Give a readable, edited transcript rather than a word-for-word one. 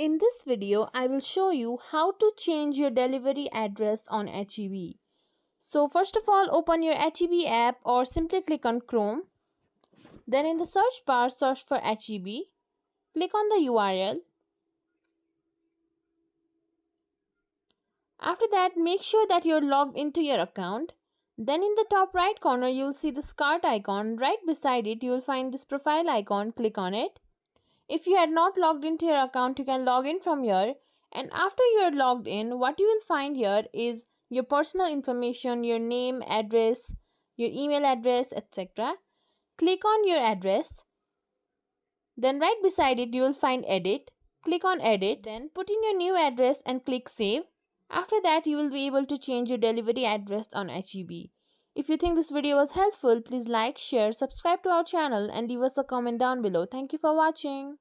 In this video, I will show you how to change your delivery address on HEB. So first of all, open your HEB app or simply click on Chrome. Then in the search bar, search for HEB. Click on the URL. After that, make sure that you're logged into your account. Then in the top right corner, you will see this cart icon. Right beside it, you will find this profile icon. Click on it. If you had not logged into your account, you can log in from here. And after you are logged in, what you will find here is your personal information, your name, address, your email address, etc. Click on your address. Then right beside it, you will find edit. Click on edit. Then put in your new address and click save. After that, you will be able to change your delivery address on HEB. If you think this video was helpful, please like, share, subscribe to our channel and leave us a comment down below. Thank you for watching.